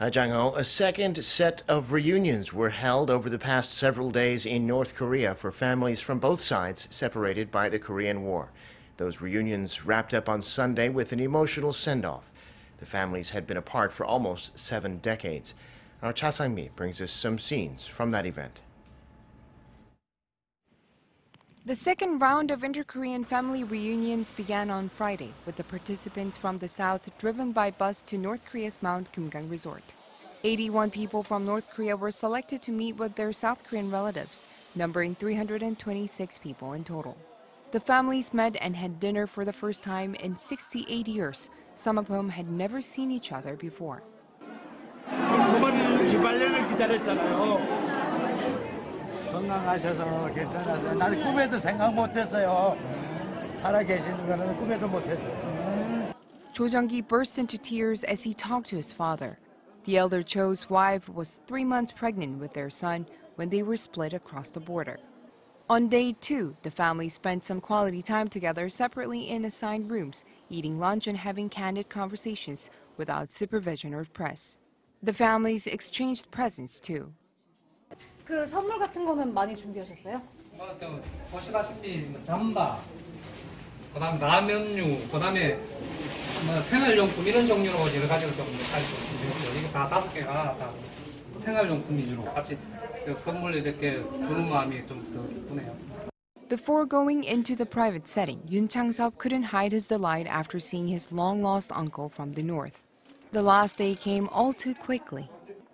Jang-ho, a second set of reunions were held over the past several days in North Korea for families from both sides separated by the Korean War. Those reunions wrapped up on Sunday with an emotional send-off. The families had been apart for almost 7 decades. Our Cha Sang-mi brings us some scenes from that event. The second round of inter-Korean family reunions began on Friday, with the participants from the south driven by bus to North Korea's Mount Kumgang resort. 81 people from North Korea were selected to meet with their South Korean relatives, numbering 326 people in total. The families met and had dinner for the first time in 68 years, some of whom had never seen each other before. 건강하셔서 괜찮았어요. 나는 꿈에도 생각 못했어요. 살아계시는 거는 꿈에도 못했어요. Cho Jung-gi burst into tears as he talked to his father. The elder Cho's wife was 3 months pregnant with their son when they were split across the border. On day 2, the family spent some quality time together separately in assigned rooms, eating lunch and having candid conversations without supervision or press. The families exchanged presents too. 그 선물 같은 거는 많이 준비하셨어요? 보시다시피 잠바, 그다음 라면류, 그다음에 생활용품 이런 종류로 여러 가지를 좀 준비했어요. 이게 다 5개가 다 생활용품 위주로 같이 선물 이렇게 주는 마음이 좀 더 기쁘네요. Before going into the private setting, Yoon Chang-seop couldn't hide his delight after seeing his long-lost uncle from the north. The last day came all too quickly.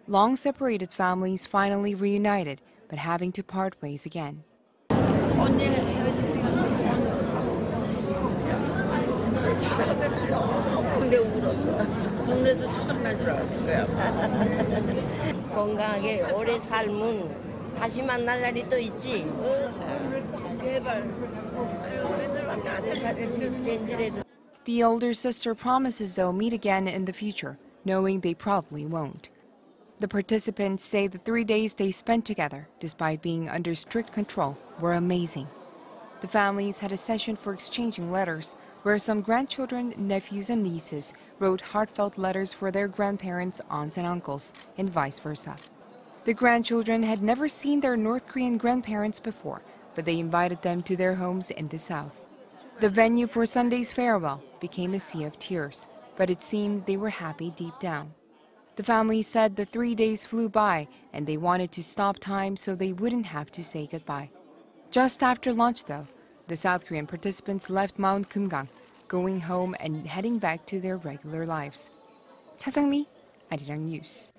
Long-separated families finally reunited, but having to part ways again. 건강하게 오래 살면 다시 만날 날이 또 있지. 제발. The older sister promises they'll meet again in the future, knowing they probably won't. The participants say the 3 days they spent together, despite being under strict control, were amazing. The families had a session for exchanging letters, where some grandchildren, nephews, and nieces wrote heartfelt letters for their grandparents, aunts, and uncles, and vice versa. The grandchildren had never seen their North Korean grandparents before, but they invited them to their homes in the south. The venue for Sunday's farewell became a sea of tears, but it seemed they were happy deep down. The family said the 3 days flew by and they wanted to stop time so they wouldn't have to say goodbye. Just after lunch, though, the South Korean participants left Mount Kumgang, going home and heading back to their regular lives. Cha Sang-mi, Arirang News.